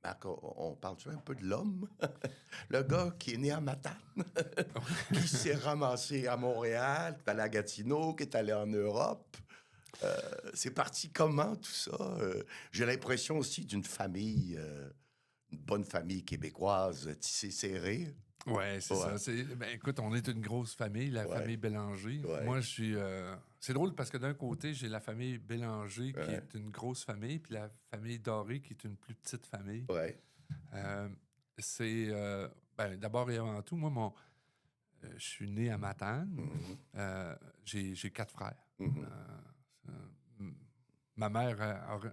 Marc, on parle-tu un peu de l'homme? Le gars qui est né à Matane, qui s'est ramassé à Montréal, qui est allé à Gatineau, qui est allé en Europe. C'est parti comment, tout ça? J'ai l'impression aussi d'une famille, une bonne famille québécoise, tissée serrée. Ouais, c'est Ouais. ça. Écoute, on est une grosse famille, la Ouais. famille Bélanger. Ouais. Moi, je suis. C'est drôle parce que d'un côté, j'ai la famille Bélanger qui Ouais. est une grosse famille, puis la famille Doré qui est une plus petite famille. Ouais. Euh, d'abord et avant tout, moi, je suis né à Matane. J'ai 4 frères. Ma mère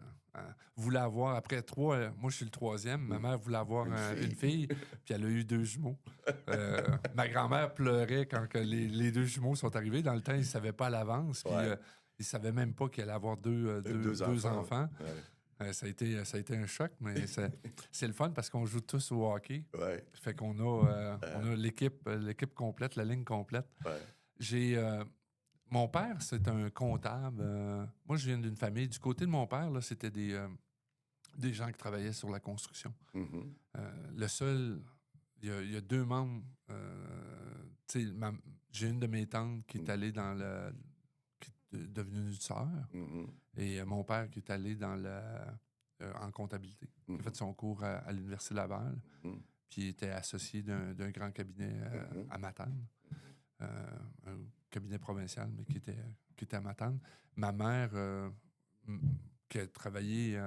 voulait avoir, après 3, moi je suis le 3e, ma mère voulait avoir une fille, puis elle a eu 2 jumeaux. Ma grand-mère pleurait quand que les 2 jumeaux sont arrivés. Dans le temps, ils ne savaient pas à l'avance, puis ils ne savaient même pas qu'elle allait avoir deux enfants. Ouais. Ça a été un choc, mais c'est le fun parce qu'on joue tous au hockey. Ouais. Fait qu'on a l'équipe complète, la ligne complète. Ouais. Mon père, c'est un comptable. Moi, je viens d'une famille. Du côté de mon père, là, c'était des gens qui travaillaient sur la construction. Mhm. Le seul... Il y a 2 membres. J'ai une de mes tantes qui est allée dans le... qui est devenue une sœur. Mhm. Et mon père qui est allé en comptabilité. Il a fait son cours à l'Université Laval. Puis il était associé d'un grand cabinet à Matane. Un cabinet provincial, mais qui était à Matane. Ma mère, qui a travaillé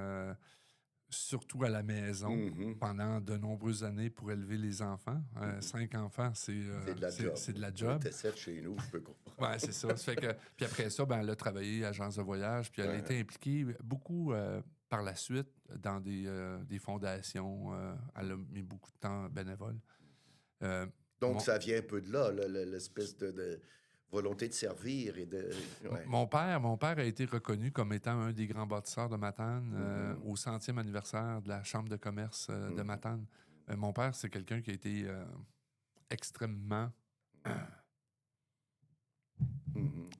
surtout à la maison pendant de nombreuses années pour élever les enfants. 5 enfants, c'est de la job. C'est de la On job. était 7 chez nous, je peux comprendre. Oui, c'est ça. Puis après ça, elle a travaillé à agence de voyage, puis elle a été impliquée beaucoup par la suite dans des fondations. Elle a mis beaucoup de temps bénévole. Donc, ça vient un peu de là, l'espèce de volonté de servir et de... Ouais. Mon père a été reconnu comme étant un des grands bâtisseurs de Matane au 100e anniversaire de la Chambre de commerce de Matane. Mon père, c'est quelqu'un qui a été extrêmement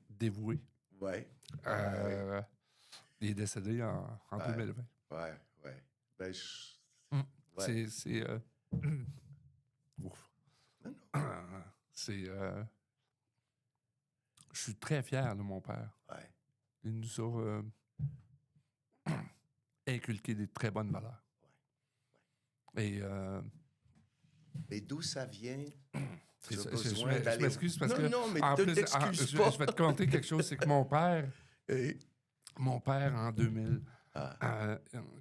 dévoué. Ouais. Il est décédé en 2020. Ouais. Ben, C'est... Ouf. C'est... Je suis très fier de mon père. Ouais. Il nous a inculqué des très bonnes valeurs. Et... Mais d'où ça vient? Je m'excuse parce que... Non, mais en plus, t'excuses pas. je vais te conter quelque chose. C'est que mon père, en 2000...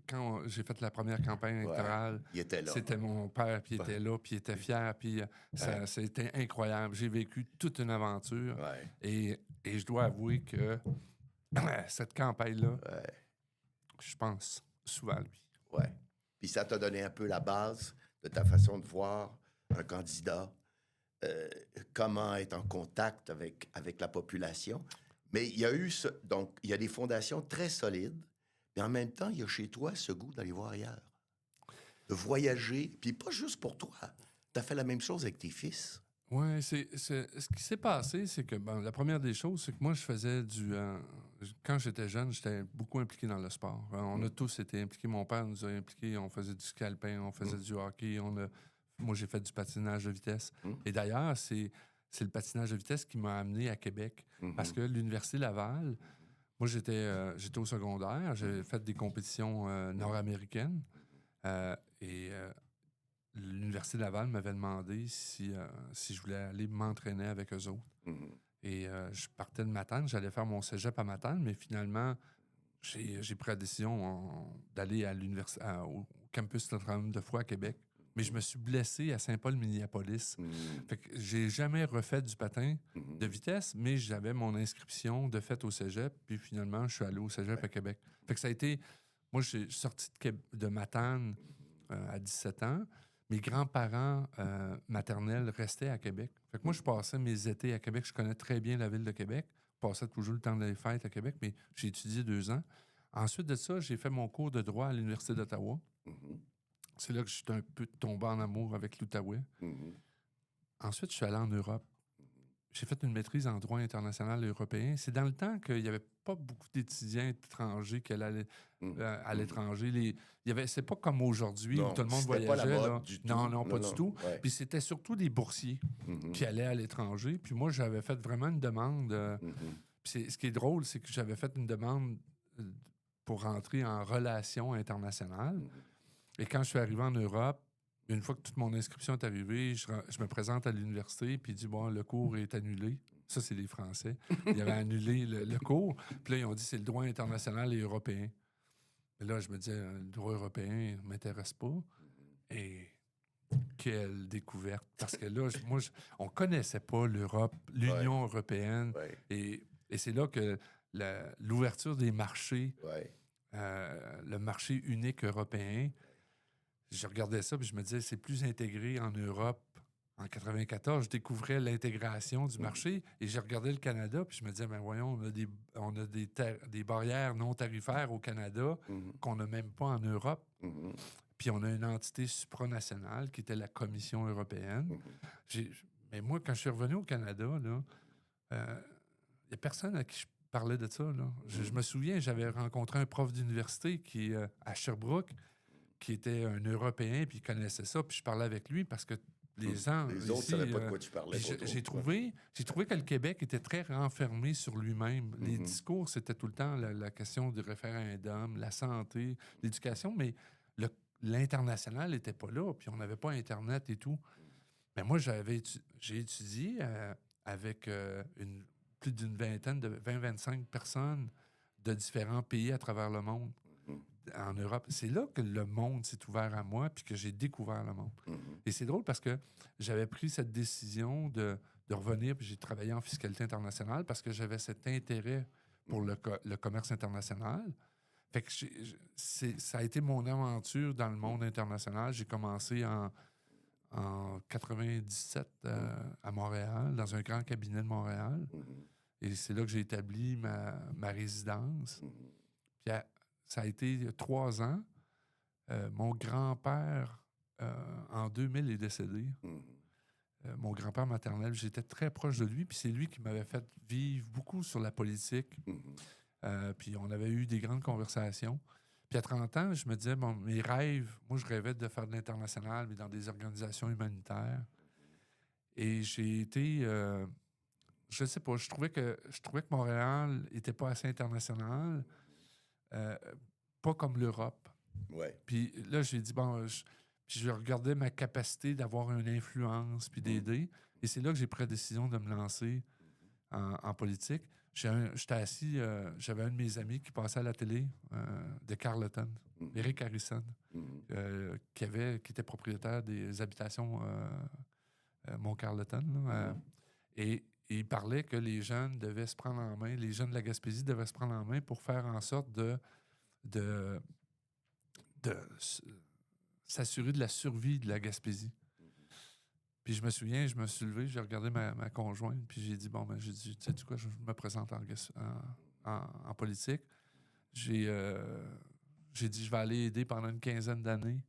quand j'ai fait la première campagne électorale, il était là. c'était mon père, puis il était là, puis il était fier, puis c'était incroyable. J'ai vécu toute une aventure et je dois avouer que cette campagne-là, je pense souvent à lui. Ouais. Puis ça t'a donné un peu la base de ta façon de voir un candidat, comment être en contact avec la population. Mais il y a eu donc, il y a des fondations très solides, mais en même temps, il y a chez toi ce goût d'aller voir ailleurs, de voyager, puis pas juste pour toi. Tu as fait la même chose avec tes fils. Oui, ce qui s'est passé, c'est que la première des choses, c'est que moi, je faisais quand j'étais jeune, j'étais beaucoup impliqué dans le sport. On a tous été impliqués. Mon père nous a impliqués. On faisait du ski alpin, on faisait du hockey. Moi, j'ai fait du patinage de vitesse. Et d'ailleurs, c'est le patinage de vitesse qui m'a amené à Québec. Parce que l'Université Laval, moi, j'étais au secondaire. J'avais fait des compétitions nord-américaines. L'Université Laval m'avait demandé si je voulais aller m'entraîner avec eux autres. Et je partais de Matane, j'allais faire mon cégep à Matane, mais finalement, j'ai pris la décision d'aller au campus Notre-Dame de Foix à Québec. Mais je me suis blessé à Saint-Paul-Minneapolis. Fait que j'ai jamais refait du patin de vitesse, mais j'avais mon inscription de fait au cégep, puis finalement, je suis allé au cégep à Québec. Fait que ça a été... Moi, j'ai sorti de Matane à 17 ans. Mes grands-parents maternels restaient à Québec. Fait que moi, je passais mes étés à Québec. Je connais très bien la ville de Québec. Je passais toujours le temps des fêtes à Québec, mais j'ai étudié 2 ans. Ensuite de ça, j'ai fait mon cours de droit à l'Université d'Ottawa. C'est là que je suis un peu tombé en amour avec l'Outaouais. Ensuite, je suis allé en Europe. j'ai fait une maîtrise en droit international et européen. C'est dans le temps qu'il n'y avait pas beaucoup d'étudiants étrangers qui allaient à l'étranger. C'est pas comme aujourd'hui où Non, tout le monde c'était pas la voyageait. mode Là. du tout. Non, pas du tout. Ouais. Puis c'était surtout des boursiers qui allaient à l'étranger. Puis moi, j'avais fait vraiment une demande. Puis ce qui est drôle, c'est que j'avais fait une demande pour rentrer en relations internationales. Et quand je suis arrivé en Europe, une fois que toute mon inscription est arrivée, je me présente à l'université, puis il dit, bon, le cours est annulé. Ça, c'est les Français. Ils avaient annulé le cours. Puis là, ils ont dit, c'est le droit international et européen. Et là, je me disais, le droit européen ne m'intéresse pas. Et quelle découverte. Parce que là, on ne connaissait pas l'Europe, l'Union européenne. Ouais. Et c'est là que l'ouverture des marchés, Ouais. le marché unique européen, je regardais ça puis je me disais, c'est plus intégré en Europe. En 94, je découvrais l'intégration du marché et je regardais le Canada puis je me disais, ben voyons, on a des barrières non tarifaires au Canada qu'on n'a même pas en Europe. Puis on a une entité supranationale qui était la Commission européenne. Mais moi, quand je suis revenu au Canada, il n'y a personne à qui je parlais de ça. Là. Je me souviens, j'avais rencontré un prof d'université à Sherbrooke qui était un Européen, puis il connaissait ça, puis je parlais avec lui parce que les gens Les autres ne savaient pas de quoi tu parlais. j'ai trouvé que le Québec était très renfermé sur lui-même. Les discours, c'était tout le temps la question du référendum, la santé, l'éducation, mais l'international n'était pas là, puis on n'avait pas Internet et tout. Mais moi, j'ai étudié avec plus d'une vingtaine, de 20-25 personnes de différents pays à travers le monde. En Europe. C'est là que le monde s'est ouvert à moi puis que j'ai découvert le monde. Et c'est drôle parce que j'avais pris cette décision de revenir puis j'ai travaillé en fiscalité internationale parce que j'avais cet intérêt pour le commerce international. Fait que ça a été mon aventure dans le monde international. J'ai commencé en 97 à Montréal, dans un grand cabinet de Montréal. Et c'est là que j'ai établi ma résidence. Puis ça a été 3 ans. Mon grand-père, en 2000, est décédé. Mon grand-père maternel, j'étais très proche de lui, puis c'est lui qui m'avait fait vivre beaucoup sur la politique. Puis on avait eu des grandes conversations. Puis à 30 ans, je me disais, bon, mes rêves, moi, je rêvais de faire de l'international, mais dans des organisations humanitaires. Et j'ai été... je sais pas, je trouvais que Montréal n'était pas assez international. Pas comme l'Europe. Ouais. Puis là, j'ai dit, bon, je regardais ma capacité d'avoir une influence puis d'aider. Et c'est là que j'ai pris la décision de me lancer en politique. J'étais assis, j'avais un de mes amis qui passait à la télé de Carleton, Éric Harrison, qui était propriétaire des habitations Mont-Carleton. Et il parlait que les jeunes devaient se prendre en main, les jeunes de la Gaspésie devaient se prendre en main pour faire en sorte de s'assurer de la survie de la Gaspésie. Puis je me souviens, je me suis levé, j'ai regardé ma conjointe, puis j'ai dit, bon, ben, j'ai dit, tu sais quoi, je me présente en politique. J'ai dit, je vais aller aider pendant une quinzaine d'années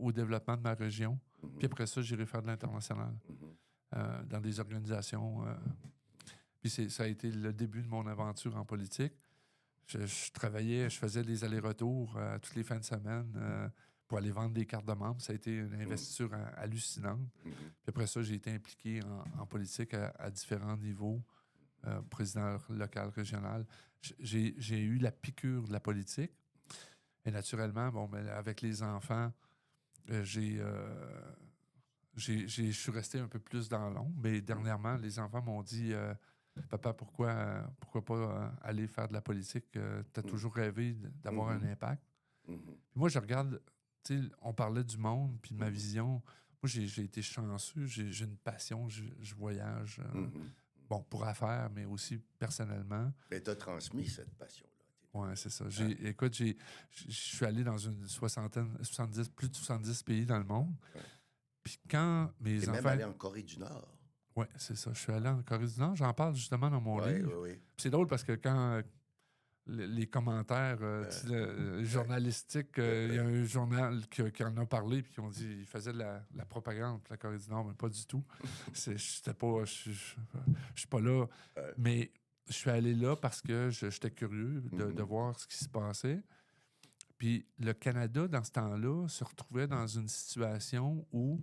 au développement de ma région. Puis après ça, j'irai faire de l'international dans des organisations. Puis ça a été le début de mon aventure en politique. Je travaillais, je faisais des allers-retours toutes les fins de semaine pour aller vendre des cartes de membres. Ça a été une investiture hallucinante. Puis après ça, j'ai été impliqué en politique à différents niveaux, président local, régional. J'ai eu la piqûre de la politique. Et naturellement, bon, ben, avec les enfants, je suis resté un peu plus dans l'ombre. Mais dernièrement, les enfants m'ont dit... Papa, pourquoi pas aller faire de la politique? Tu as toujours rêvé d'avoir un impact. Puis moi, je regarde, tu sais, on parlait du monde, puis de ma vision. Moi, j'ai été chanceux, j'ai une passion, je voyage, bon, pour affaires, mais aussi personnellement. Mais tu as transmis cette passion-là. Oui, c'est ça. Écoute, je suis allé dans plus de 70 pays dans le monde. Ouais. Puis quand mes enfants... Tu es même allé en Corée du Nord. Oui, c'est ça. Je suis allé en Corée du Nord. J'en parle justement dans mon livre. Oui. C'est drôle parce que quand les commentaires tu sais, journalistiques. Il y a un journal qui en a parlé, puis qui ont dit il faisait de la propagande pour la Corée du Nord, mais pas du tout. Je suis pas là. Mais je suis allé là parce que j'étais curieux de voir ce qui se passait. Puis le Canada, dans ce temps-là, se retrouvait dans une situation où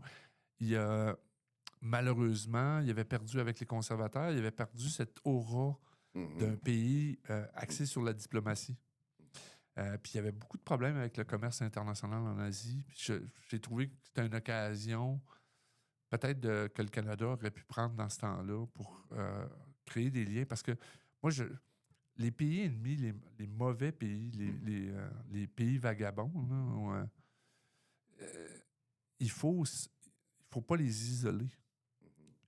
malheureusement, il avait perdu avec les conservateurs, il avait perdu cette aura d'un pays axé sur la diplomatie. Puis il y avait beaucoup de problèmes avec le commerce international en Asie. Puis j'ai trouvé que c'était une occasion, peut-être que le Canada aurait pu prendre dans ce temps-là pour créer des liens. Parce que moi, les pays ennemis, les mauvais pays, les pays vagabonds, là, il faut pas les isoler.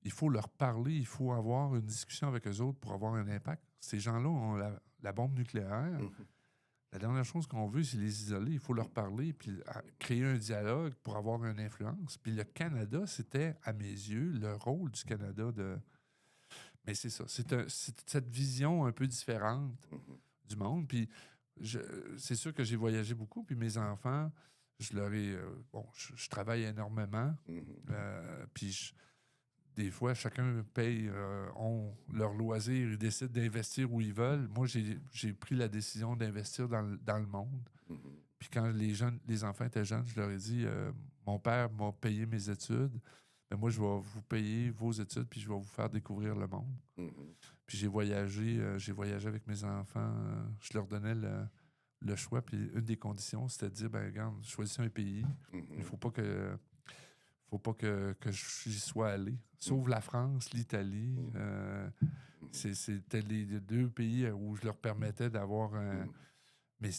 Il faut leur parler, il faut avoir une discussion avec eux autres pour avoir un impact. Ces gens-là ont la bombe nucléaire. La dernière chose qu'on veut, c'est les isoler. Il faut leur parler puis créer un dialogue pour avoir une influence. Puis le Canada, c'était, à mes yeux, le rôle du Canada de... Mais c'est ça. C'est cette vision un peu différente du monde. Puis c'est sûr que j'ai voyagé beaucoup. Puis mes enfants, je leur ai... je travaille énormément. Puis des fois, chacun paye ont leur loisir, ils décident d'investir où ils veulent. Moi, j'ai pris la décision d'investir dans le monde. Puis quand les enfants étaient jeunes, je leur ai dit mon père m'a payé mes études, mais moi, je vais vous payer vos études, puis je vais vous faire découvrir le monde. Puis j'ai voyagé avec mes enfants. Je leur donnais le choix, puis une des conditions, c'était de dire ben regarde, choisissez un pays. Il faut pas que j'y sois allé. Sauf la France, l'Italie. C'était les deux pays où je leur permettais d'avoir un... Mais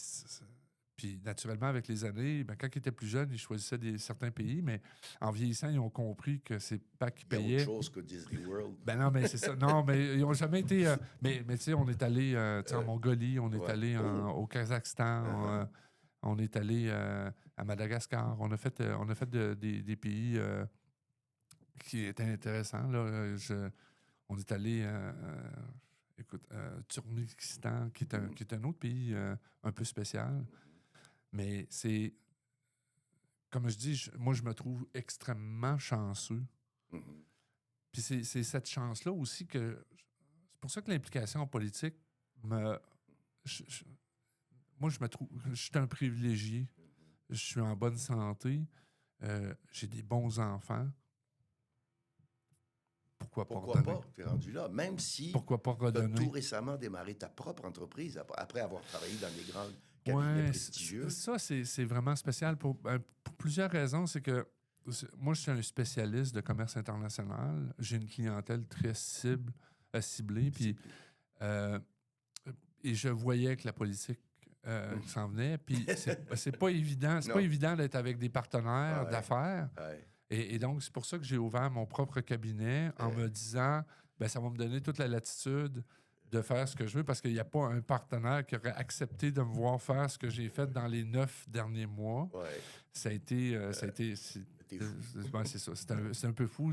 puis, naturellement, avec les années, ben, quand ils étaient plus jeunes, ils choisissaient certains pays, mais en vieillissant, ils ont compris que c'est pas qu'ils payaient. Il y a autre chose que Disney World. Ben non, mais c'est ça. Non, mais ils n'ont jamais été... mais tu sais, on est allé en Mongolie, on est allé au Kazakhstan, on est allé à Madagascar. On a fait des pays qui étaient intéressants. Là. On est allé, Turkménistan, qui est un autre pays un peu spécial. Mais c'est, comme je dis, moi, je me trouve extrêmement chanceux. Puis c'est cette chance-là aussi que... C'est pour ça que l'implication en politique moi, je me trouve... Je suis un privilégié. Je suis en bonne santé. J'ai des bons enfants. Pourquoi pas? Tu es rendu là. Même si pourquoi pas redonner? Tu as tout récemment démarré ta propre entreprise après avoir travaillé dans des grands cabinets prestigieux. Ça, c'est vraiment spécial pour plusieurs raisons. C'est que moi, je suis un spécialiste de commerce international. J'ai une clientèle très ciblée. Puis, et je voyais que la politique s'en venait. Puis c'est pas évident. C'est pas évident d'être avec des partenaires d'affaires. Et donc, c'est pour ça que j'ai ouvert mon propre cabinet en me disant, ben ça va me donner toute la latitude de faire ce que je veux parce qu'il n'y a pas un partenaire qui aurait accepté de me voir faire ce que j'ai fait dans les 9 derniers mois. Ça a été... c'est ça. C'est un peu fou.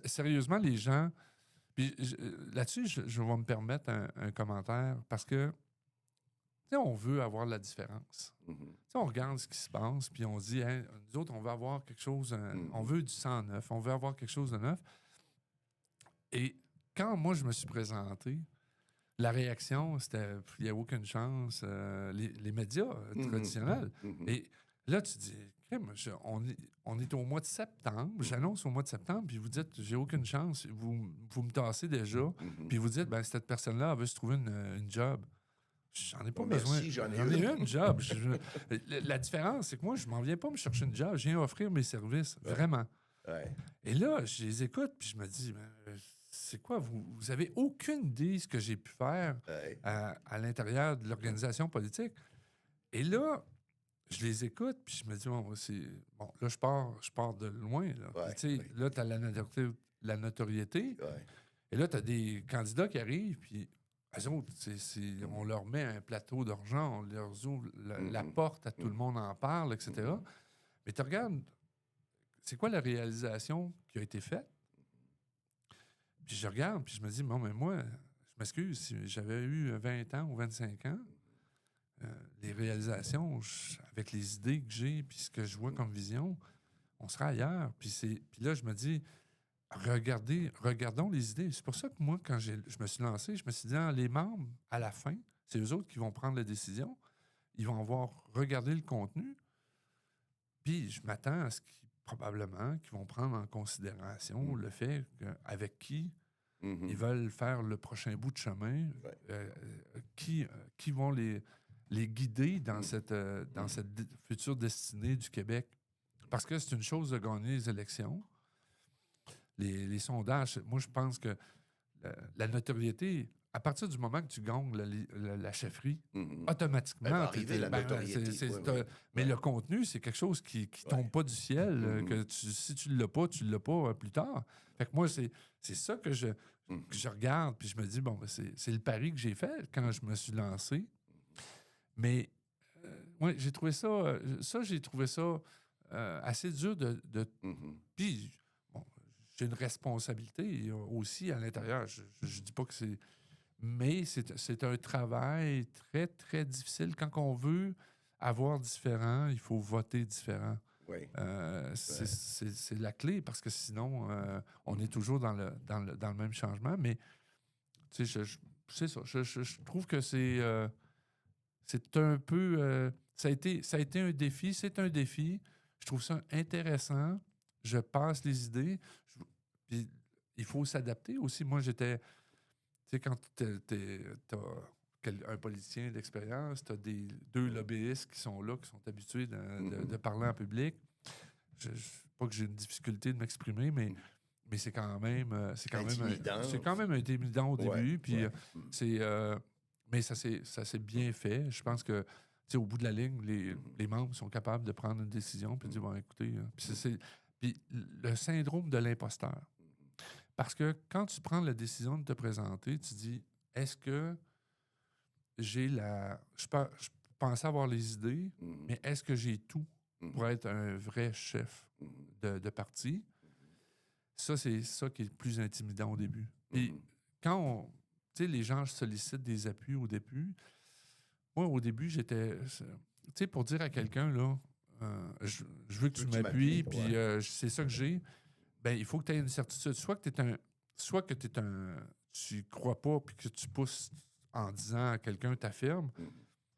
Sérieusement, les gens... Puis là-dessus, je vais me permettre un commentaire parce que on veut avoir la différence. On regarde ce qui se passe, puis on se dit, hey, nous autres, on veut avoir quelque chose, on veut du sang neuf, on veut avoir quelque chose de neuf. Et quand moi, je me suis présenté, la réaction, c'était, il n'y a aucune chance, les médias traditionnels. Et là, tu dis, on est au mois de septembre, j'annonce au mois de septembre, puis vous dites, j'ai aucune chance, vous me tassez déjà, puis vous dites, ben cette personne-là, elle veut se trouver une job. J'en ai pas besoin. J'en ai eu une job. La différence, c'est que moi, je m'en viens pas me chercher une job. Je viens offrir mes services, vraiment. Et là, je les écoute, puis je me dis, c'est quoi? Vous avez aucune idée de ce que j'ai pu faire à l'intérieur de l'organisation politique. Et là, je les écoute, puis je me dis, là, je pars de loin. Là, là tu as la notoriété. Et là, tu as des candidats qui arrivent, puis eux autres, on leur met un plateau d'argent, on leur ouvre la porte à tout le monde en parle, etc. Mais tu regardes, c'est quoi la réalisation qui a été faite? Puis je regarde, puis je me dis, bon, mais moi, je m'excuse, si j'avais eu 20 ans ou 25 ans, les réalisations, avec les idées que j'ai, puis ce que je vois comme vision, on sera ailleurs. Puis là, je me dis, regardons les idées. C'est pour ça que moi, quand je me suis lancé, je me suis dit, les membres, à la fin, c'est eux autres qui vont prendre la décision. Ils vont avoir regardé le contenu. Puis je m'attends à ce probablement qu'ils vont prendre en considération le fait avec qui ils veulent faire le prochain bout de chemin, qui vont les guider dans cette future destinée du Québec. Parce que c'est une chose de gagner les élections. Les sondages, moi, je pense que la notoriété, à partir du moment que tu gagnes la chefferie, automatiquement... Elle va arriver, la notoriété. Mais le contenu, c'est quelque chose qui tombe pas du ciel, que si tu l'as pas, tu l'as pas plus tard. Fait que moi, c'est ça que je regarde, puis je me dis, bon, ben, c'est le pari que j'ai fait quand je me suis lancé. Mais ouais, j'ai trouvé ça... j'ai trouvé ça assez dur de puis, bon, j'ai une responsabilité aussi à l'intérieur. Je dis pas que c'est... Mais c'est un travail très, très difficile. Quand on veut avoir différent, il faut voter différent. Oui. C'est la clé, parce que sinon, on est toujours dans le même changement. Mais, tu sais, c'est ça. Je trouve que c'est un peu... ça a été un défi. C'est un défi. Je trouve ça intéressant. Je passe les idées. Puis, il faut s'adapter aussi. Moi, j'étais... Tu sais, quand t'as un politicien d'expérience, t'as deux lobbyistes qui sont là, qui sont habitués de parler en public. Pas que j'ai une difficulté de m'exprimer, mais c'est quand même intimidant au début. Puis mais ça s'est bien fait. Je pense que, tu sais, au bout de la ligne, les membres sont capables de prendre une décision puis de dire, bon, écoutez, puis le syndrome de l'imposteur. Parce que quand tu prends la décision de te présenter, tu dis, est-ce que j'ai je pensais avoir les idées, mais est-ce que j'ai tout pour être un vrai chef de parti? Ça, c'est ça qui est le plus intimidant au début. Puis quand tu sais, les gens sollicitent des appuis au début, moi, au début, j'étais... Tu sais, pour dire à quelqu'un, là, je veux que tu m'appuies, puis c'est ça que j'ai, ben il faut que tu aies une certitude. Soit que tu crois pas, puis que tu pousses en disant à quelqu'un t'affirme.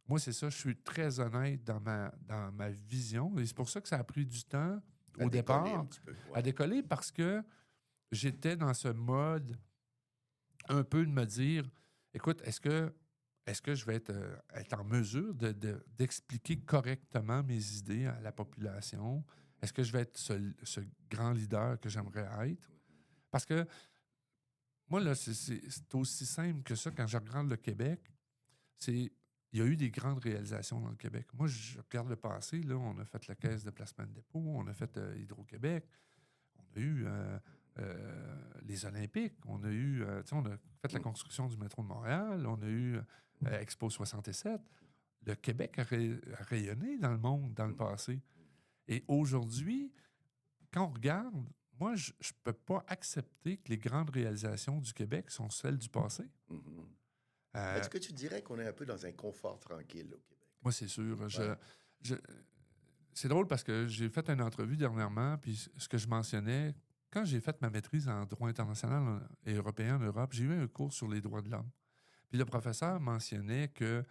Moi, c'est ça, je suis très honnête dans ma vision. Et c'est pour ça que ça a pris du temps au départ à décoller, parce que j'étais dans ce mode un peu de me dire, écoute, est-ce que je vais être en mesure d'expliquer correctement mes idées à la population? Est-ce que je vais être ce grand leader que j'aimerais être? Parce que moi, là, c'est aussi simple que ça. Quand je regarde le Québec, il y a eu des grandes réalisations dans le Québec. Moi, je regarde le passé. Là, on a fait la Caisse de placement de dépôt, on a fait Hydro-Québec, on a eu les Olympiques, on a fait la construction du métro de Montréal, on a eu Expo 67. Le Québec a rayonné dans le monde dans le passé. Et aujourd'hui, quand on regarde, moi, je ne peux pas accepter que les grandes réalisations du Québec sont celles du passé. Est-ce que tu dirais qu'on est un peu dans un confort tranquille au Québec? Moi, c'est sûr. C'est drôle parce que j'ai fait une entrevue dernièrement, puis ce que je mentionnais, quand j'ai fait ma maîtrise en droit international et européen en Europe, j'ai eu un cours sur les droits de l'homme. Puis le professeur mentionnait que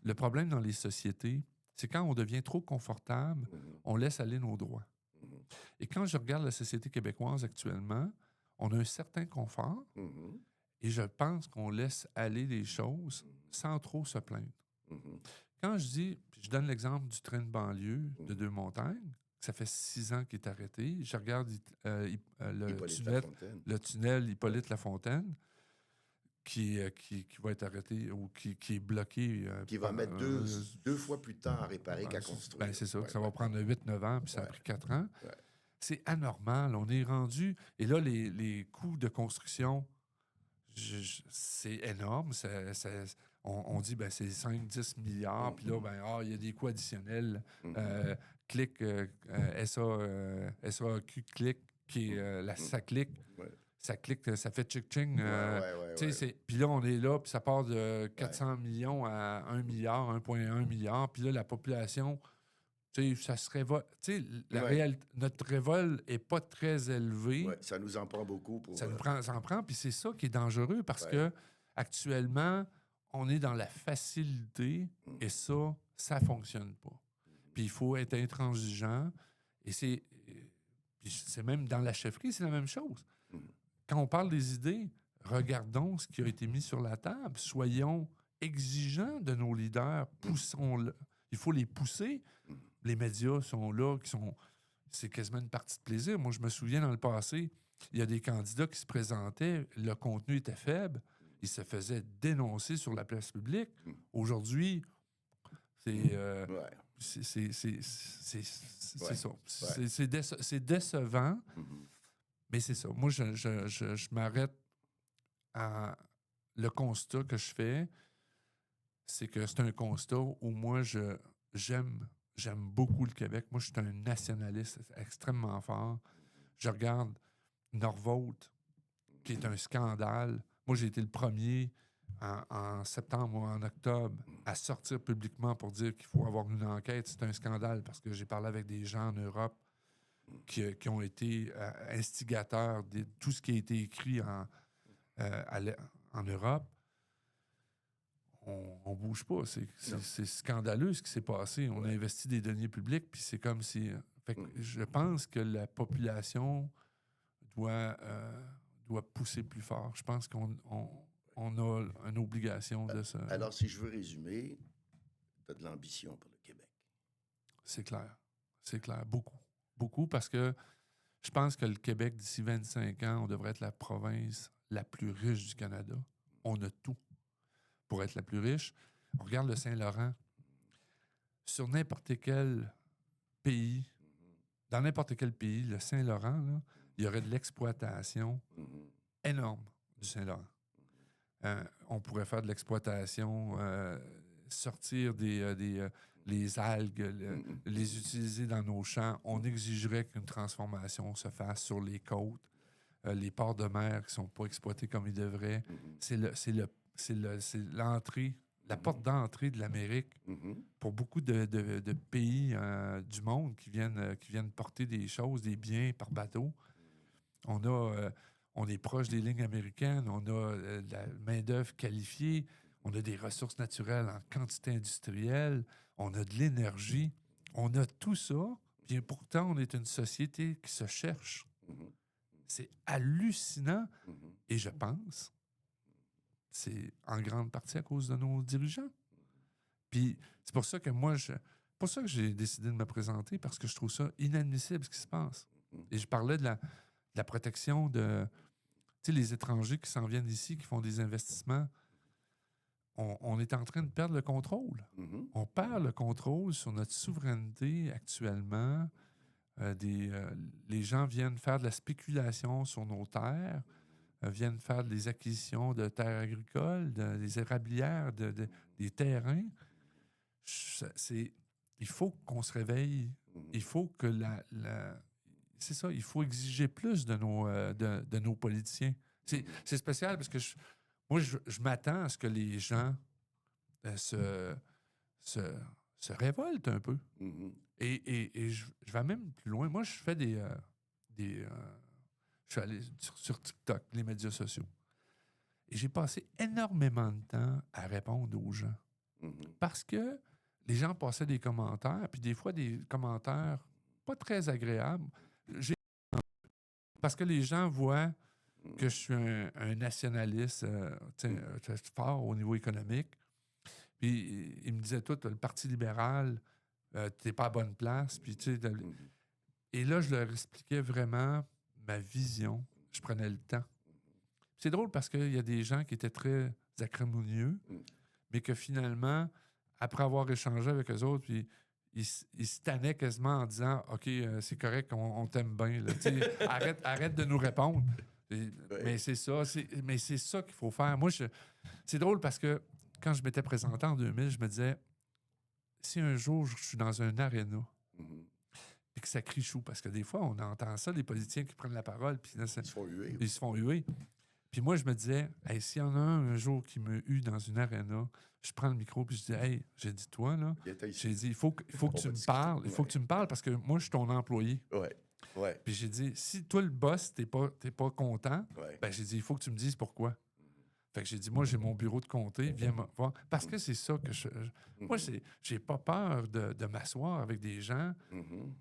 le problème dans les sociétés, c'est quand on devient trop confortable, on laisse aller nos droits. Et quand je regarde la société québécoise actuellement, on a un certain confort et je pense qu'on laisse aller les choses sans trop se plaindre. Quand je dis, puis je donne l'exemple du train de banlieue de Deux-Montagnes, ça fait 6 ans qu'il est arrêté. Je regarde le tunnel Hippolyte-Lafontaine qui va être arrêté ou qui est bloqué. Qui va mettre deux fois plus tard à réparer qu'à construire. Ben c'est ça, ça va prendre 8-9 ans, puis ça a pris 4 ans. Ouais. C'est anormal. On est rendu... Et là, les coûts de construction, c'est énorme. On dit ben c'est 5-10 milliards, puis là, il y a des coûts additionnels. SAQ Click, qui est la SACLIC, ça clique, ça fait chick-ching. Puis là, on est là, puis ça part de 400 millions à 1 milliard, 1,1 milliard. Puis là, la population, ça se révolte. Notre révolte n'est pas très élevée. Ouais, ça nous en prend beaucoup. Ça en prend, puis c'est ça qui est dangereux parce que actuellement, on est dans la facilité et ça ne fonctionne pas. Puis il faut être intransigeant. Et c'est même dans la chefferie, c'est la même chose. Quand on parle des idées, regardons ce qui a été mis sur la table. Soyons exigeants de nos leaders. Poussons-le. Il faut les pousser. Les médias sont là, c'est quasiment une partie de plaisir. Moi, je me souviens dans le passé, il y a des candidats qui se présentaient, le contenu était faible, ils se faisaient dénoncer sur la place publique. Aujourd'hui, c'est ça. C'est décevant, mais c'est ça. Moi, je m'arrête à le constat que je fais, c'est que c'est un constat où moi, j'aime beaucoup le Québec. Moi, je suis un nationaliste extrêmement fort. Je regarde Norvolt, qui est un scandale. Moi, j'ai été le premier en septembre ou en octobre à sortir publiquement pour dire qu'il faut avoir une enquête. C'est un scandale parce que j'ai parlé avec des gens en Europe qui ont été instigateurs de tout ce qui a été écrit en Europe. On bouge pas. C'est scandaleux ce qui s'est passé. On a investi des deniers publics, puis c'est comme si... Fait que je pense que la population doit pousser plus fort. Je pense qu'on a une obligation de ça. Alors, si je veux résumer, tu as de l'ambition pour le Québec. C'est clair. C'est clair. Beaucoup. Beaucoup, parce que je pense que le Québec, d'ici 25 ans, on devrait être la province la plus riche du Canada. On a tout pour être la plus riche. On regarde le Saint-Laurent. Sur n'importe quel pays, dans n'importe quel pays, le Saint-Laurent, là, il y aurait de l'exploitation énorme du Saint-Laurent. On pourrait faire de l'exploitation, sortir les algues, les utiliser dans nos champs. On exigerait qu'une transformation se fasse sur les côtes. Les ports de mer qui ne sont pas exploités comme ils devraient. C'est l'entrée, la porte d'entrée de l'Amérique pour beaucoup de pays du monde qui viennent porter des choses, des biens par bateau. On est proche des lignes américaines, on a de la main-d'œuvre qualifiée, on a des ressources naturelles en quantité industrielle, on a de l'énergie, on a tout ça, puis pourtant on est une société qui se cherche. C'est hallucinant. Et je pense c'est en grande partie à cause de nos dirigeants. Puis c'est pour ça que pour ça que j'ai décidé de me présenter, parce que je trouve ça inadmissible ce qui se passe. Et je parlais de la protection de les étrangers qui s'en viennent ici, qui font des investissements. On est en train de perdre le contrôle. On perd le contrôle sur notre souveraineté actuellement. Les gens viennent faire de la spéculation sur nos terres, viennent faire des acquisitions de terres agricoles, des érablières, des terrains. Il faut qu'on se réveille. Il faut que c'est ça, il faut exiger plus de nos politiciens. C'est spécial parce que moi, je m'attends à ce que les gens se révoltent un peu. Et je vais même plus loin. Moi, je fais je suis allé sur TikTok, les médias sociaux. Et j'ai passé énormément de temps à répondre aux gens. Parce que les gens passaient des commentaires, puis des fois des commentaires pas très agréables. Parce que les gens voient que je suis un nationaliste fort au niveau économique. Puis ils me disaient tout, le Parti libéral, t'es pas à bonne place. Puis, et là, je leur expliquais vraiment ma vision. Je prenais le temps. C'est drôle parce qu'il y a des gens qui étaient très acrimonieux, mais que finalement, après avoir échangé avec eux autres, puis ils se tannaient quasiment en disant « OK, c'est correct, on t'aime bien. Là, arrête de nous répondre. » Mais c'est ça. Mais c'est ça qu'il faut faire. Moi, c'est drôle parce que quand je m'étais présenté en 2000, je me disais, si un jour je suis dans un aréna, puis que ça crie chou. Parce que des fois, on entend ça, les politiciens qui prennent la parole, puis là, Ils se font huer. ils se font huer. Puis moi, je me disais, hey, s'il y en a un jour qui me hue dans une aréna, je prends le micro puis je dis, hey, j'ai dit, toi, là, j'ai dit, il faut que tu me parles. Il faut que tu me parles parce que moi, je suis ton employé. Ouais. Puis j'ai dit, si toi, le boss, t'es pas content, ben j'ai dit, il faut que tu me dises pourquoi. Fait que j'ai dit, moi, j'ai mon bureau de comté, viens me voir. Parce que c'est ça que moi, j'ai pas peur de m'asseoir avec des gens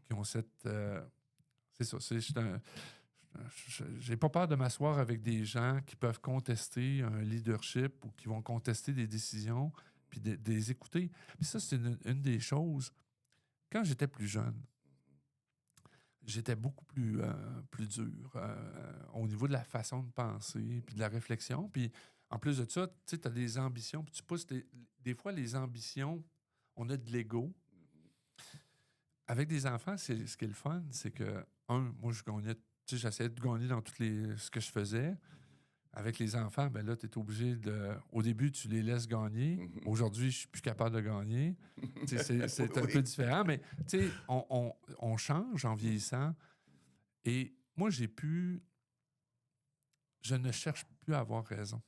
qui ont cette... c'est ça, j'ai pas peur de m'asseoir avec des gens qui peuvent contester un leadership ou qui vont contester des décisions, puis de les écouter. Puis ça, c'est une des choses. Quand j'étais plus jeune, j'étais beaucoup plus dur au niveau de la façon de penser, puis de la réflexion. Puis en plus de ça, tu sais, as des ambitions, puis tu pousses des fois, les ambitions, on a de l'ego. Avec des enfants, ce qui est le fun, c'est que, moi, j'essayais de gagner dans ce que je faisais. Avec les enfants, ben là, tu es obligé de... Au début, tu les laisses gagner. Aujourd'hui, je suis plus capable de gagner. C'est un peu différent, mais tu sais, on change en vieillissant. Et moi, je ne cherche plus à avoir raison.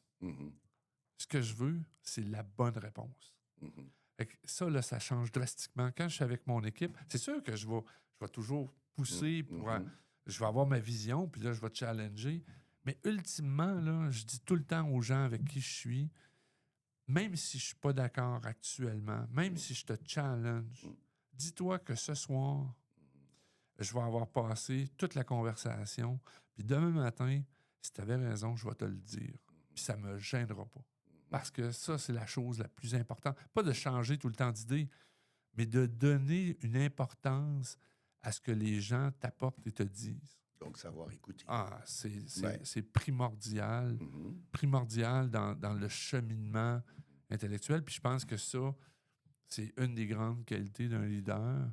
Ce que je veux, c'est la bonne réponse. Fait que ça, là, ça change drastiquement. Quand je suis avec mon équipe, c'est sûr que je vais toujours pousser je vais avoir ma vision, puis là, je vais challenger. Mais ultimement, là, je dis tout le temps aux gens avec qui je suis, même si je ne suis pas d'accord actuellement, même si je te challenge, dis-toi que ce soir, je vais avoir passé toute la conversation, puis demain matin, si tu avais raison, je vais te le dire. Puis ça ne me gênera pas. Parce que ça, c'est la chose la plus importante. Pas de changer tout le temps d'idée, mais de donner une importance à ce que les gens t'apportent et te disent. Donc, savoir écouter. C'est primordial. Primordial dans le cheminement intellectuel. Puis je pense que ça, c'est une des grandes qualités d'un leader.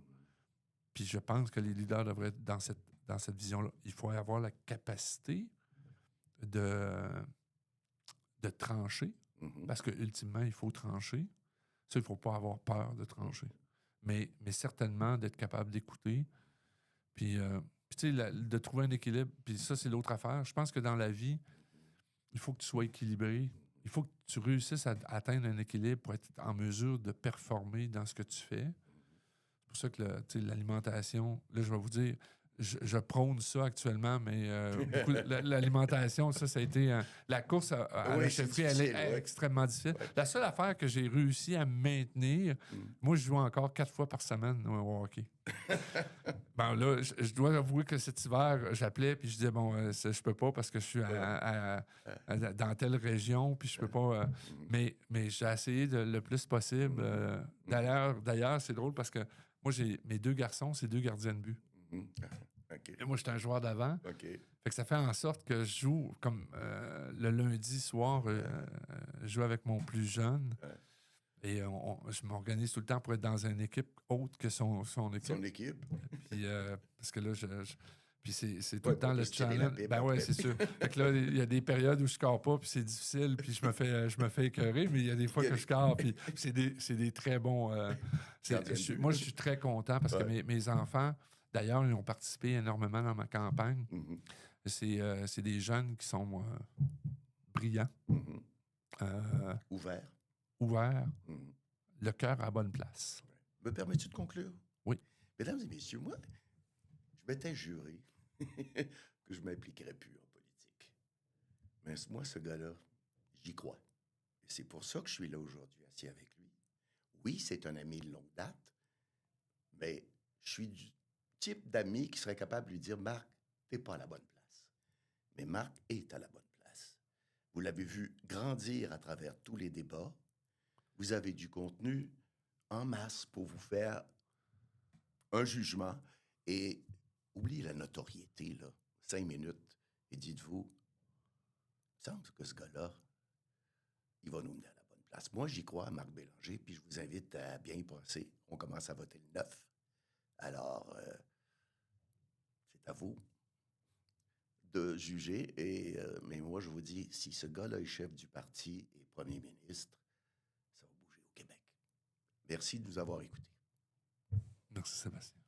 Puis je pense que les leaders devraient être dans cette vision-là. Il faut avoir la capacité de trancher. Parce que ultimement, il faut trancher. Ça, il ne faut pas avoir peur de trancher. Mais certainement d'être capable d'écouter. Puis tu sais, de trouver un équilibre. Puis ça, c'est l'autre affaire. Je pense que dans la vie, il faut que tu sois équilibré. Il faut que tu réussisses à atteindre un équilibre pour être en mesure de performer dans ce que tu fais. C'est pour ça que l'alimentation, là, je vais vous dire, je prône ça actuellement, mais l'alimentation, ça a été... la course à la chefferie, elle est extrêmement difficile. Ouais. La seule affaire que j'ai réussi à maintenir, moi, je joue encore 4 fois par semaine au hockey. Bon, là, je dois avouer que cet hiver, j'appelais, puis je disais, bon, je peux pas parce que je suis dans telle région, puis je peux pas... mais j'ai essayé le plus possible. D'ailleurs, c'est drôle parce que moi, mes 2 garçons, c'est 2 gardiens de but. Okay. Et moi, j'étais un joueur d'avant. Okay. Fait que ça fait en sorte que je joue comme le lundi soir, je joue avec mon plus jeune. Et je m'organise tout le temps pour être dans une équipe autre que son équipe. Son équipe. Puis, parce que là, puis c'est tout le temps le challenge. Ben ouais, c'est sûr. Fait que là, il y a des périodes où je score pas, puis c'est difficile, puis je me fais écœurer, mais il y a des fois que je score, puis c'est des très bons... moi, je suis très content parce que mes enfants, d'ailleurs, ils ont participé énormément dans ma campagne. C'est des jeunes qui sont brillants. Ouverts. Le cœur à la bonne place. Me permets-tu de conclure? Oui. Mesdames et messieurs, moi, je m'étais juré que je ne m'impliquerais plus en politique. Mais moi, ce gars-là, j'y crois. Et c'est pour ça que je suis là aujourd'hui, assis avec lui. Oui, c'est un ami de longue date, mais je suis du type d'ami qui serait capable de lui dire « Marc, t'es pas à la bonne place. » Mais Marc est à la bonne place. Vous l'avez vu grandir à travers tous les débats. Vous avez du contenu en masse pour vous faire un jugement. Et oubliez la notoriété, là. 5 minutes. Et dites-vous, il me semble que ce gars-là, il va nous mener à la bonne place. Moi, j'y crois à Marc Bélanger, puis je vous invite à bien y penser. On commence à voter le 9. Alors, c'est à vous de juger. Mais moi, je vous dis, si ce gars-là est chef du parti et premier ministre, ça va bouger au Québec. Merci de nous avoir écoutés. Merci, Sébastien.